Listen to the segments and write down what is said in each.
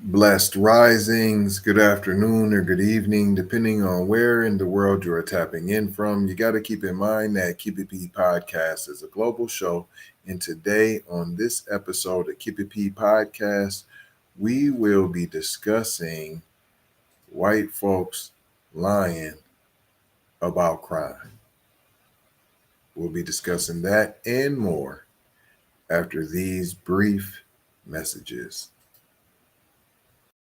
Blessed risings, good afternoon or good evening, depending on where in the world you are tapping in from. You got to keep in mind that Keep It P Podcast is a global show. And today, on this episode of Keep It P Podcast, we will be discussing white folks lying about crime. We'll be discussing that and more after these brief messages.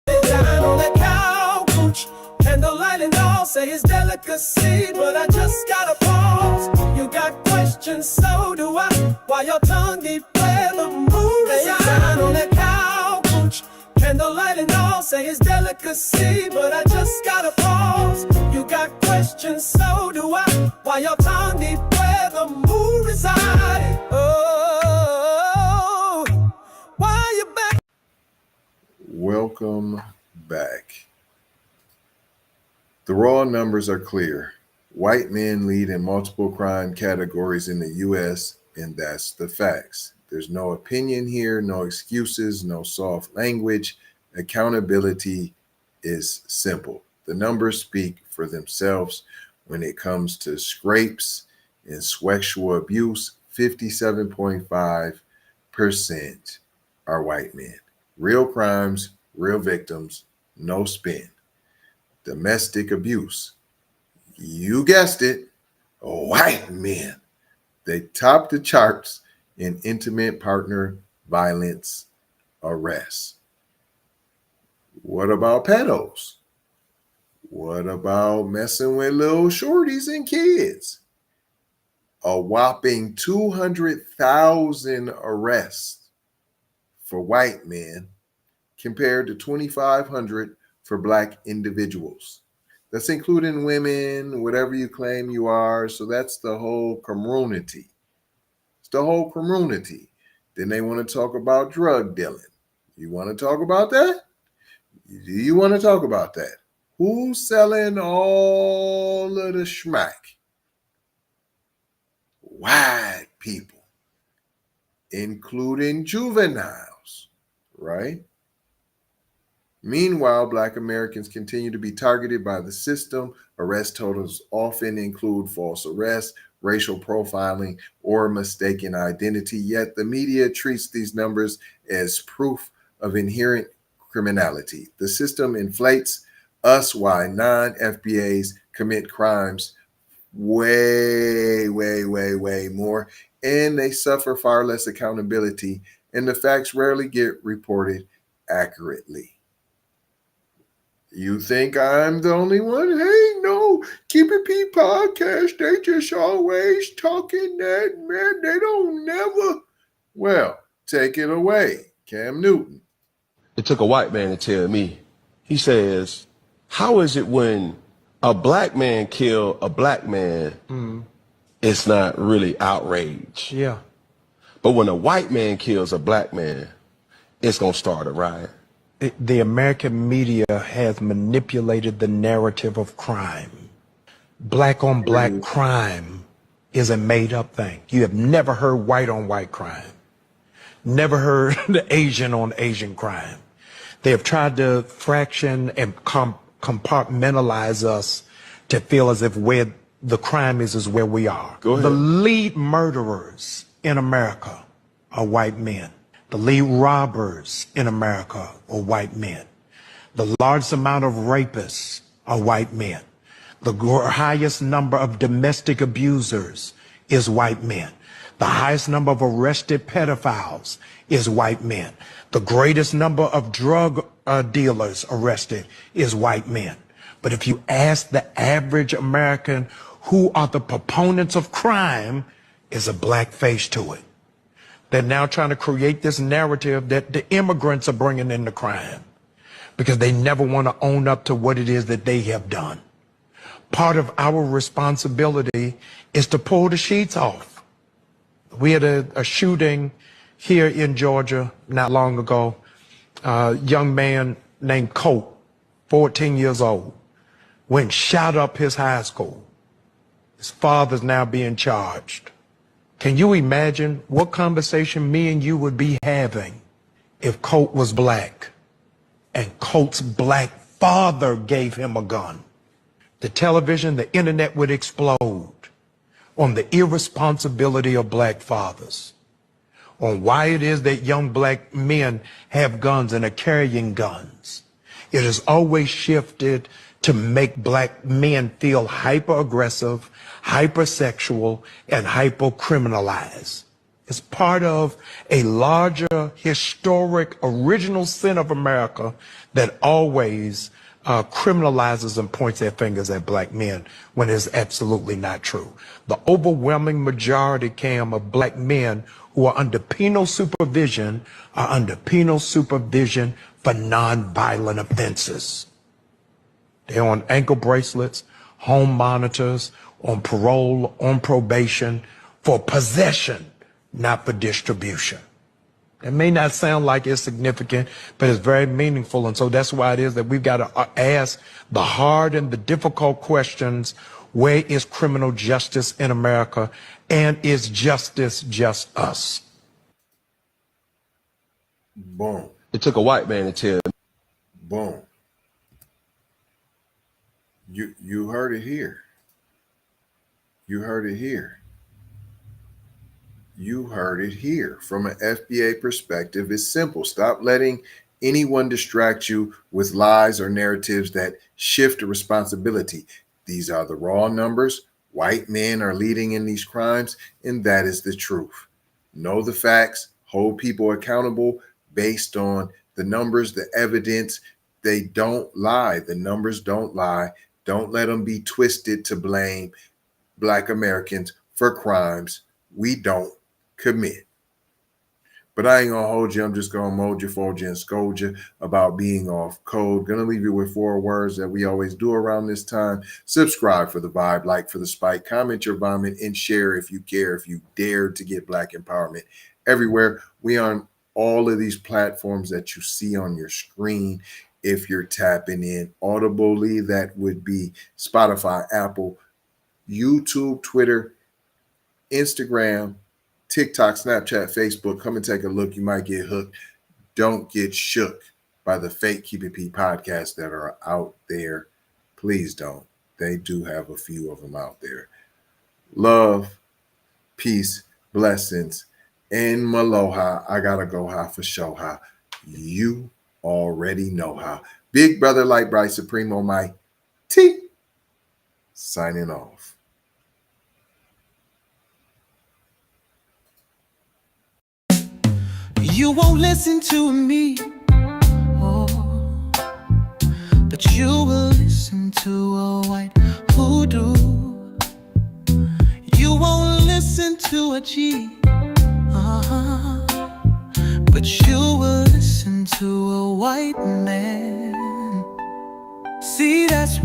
Down on the couch, candlelight and all say it's delicacy, but I just gotta pause. You got questions, so do I. Why your tongue deep where the moon is down on the couch, candlelight and all say it's delicacy, but I just gotta pause. You got questions, so do I. Why your tongue deep where the moon resides? Oh, why you back? Welcome back. The raw numbers are clear. White men lead in multiple crime categories in the U.S., and that's the facts. There's no opinion here, no excuses, no soft language. Accountability is simple. The numbers speak for themselves. When it comes to scrapes and sexual abuse, 57.5% are white men. Real crimes, real victims, no spin. Domestic abuse, you guessed it, white men. They top the charts in intimate partner violence arrests. What about pedos? What about messing with little shorties and kids? A whopping 200,000 arrests for white men compared to 2,500 for Black individuals. That's including women, whatever you claim you are. So that's the whole community. It's the whole community. Then they want to talk about drug dealing. You want to talk about that? Do you want to talk about that? Who's selling all of the schmack? White people, including juveniles, right? Meanwhile, Black Americans continue to be targeted by the system. Arrest totals often include false arrests, racial profiling, or mistaken identity, yet the media treats these numbers as proof of inherent criminality. The system inflates us while non-FBAs commit crimes way more, and they suffer far less accountability, and the facts rarely get reported accurately. You think I'm the only one? Hey, no, Keep It P Podcast, they just always talking that, man, they don't never. Well, take it away, Cam Newton. It took a white man to tell me. He says, how is it when a black man kill a black man, it's not really outrage? Yeah. But when a white man kills a black man, it's going to start a riot. The American media has manipulated the narrative of crime. Black on black crime is a made up thing. You have never heard white on white crime. Never heard the Asian on Asian crime. They have tried to fraction and compartmentalize us to feel as if where the crime is where we are. Go ahead. The lead murderers in America are white men. The lead robbers in America are white men. The largest amount of rapists are white men. The highest number of domestic abusers is white men. The highest number of arrested pedophiles is white men. The greatest number of drug dealers arrested is white men. But if you ask the average American who are the proponents of crime, is a black face to it. They're now trying to create this narrative that the immigrants are bringing in the crime because they never want to own up to what it is that they have done. Part of our responsibility is to pull the sheets off. We had a shooting here in Georgia not long ago. A young man named Colt, 14 years old, went and shot up his high school. His father's now being charged. Can you imagine what conversation me and you would be having if Colt was black? and Colt's black father gave him a gun. The television, the internet would explode on the irresponsibility of black fathers, on why it is that young black men have guns and are carrying guns. It has always shifted to make black men feel hyper-aggressive, hypersexual, and hyper-criminalized. It's part of a larger, historic, original sin of America that always criminalizes and points their fingers at black men when it's absolutely not true. The overwhelming majority, Cam, of black men who are under penal supervision are under penal supervision for nonviolent offenses. They're on ankle bracelets, home monitors, on parole, on probation, for possession, not for distribution. It may not sound like it's significant, but it's very meaningful. And so that's why it is that we've got to ask the hard and the difficult questions. Where is criminal justice in America? And is justice just us? Boom. It took a white man to tell me. Boom. You heard it here. You heard it here. You heard it here. From an FBA perspective, it's simple. Stop letting anyone distract you with lies or narratives that shift the responsibility. These are the raw numbers. White men are leading in these crimes, and that is the truth. Know the facts, hold people accountable based on the numbers, the evidence. They don't lie. The numbers don't lie. Don't let them be twisted to blame Black Americans for crimes we don't commit. But I ain't gonna hold you. I'm just gonna mold you, fold you, and scold you about being off code. Gonna leave you with 4 words that we always do around this time. Subscribe for the vibe, like for the spike, comment your vomit, and share if you care, if you dare to get Black empowerment everywhere. We on all of these platforms that you see on your screen. If you're tapping in audibly, that would be Spotify, Apple, YouTube, Twitter, Instagram, TikTok, Snapchat, Facebook. Come and take a look. You might get hooked. Don't get shook by the fake Keep It P podcasts that are out there. Please don't. They do have a few of them out there. Love, peace, blessings, and maloha. I gotta go high for show high. You already know how. Big brother, light bright, supremo, my T. Signing off. You won't listen to me, oh, but you will listen to a white hoodoo. You won't listen to a G, but you will listen to a white man. See, that's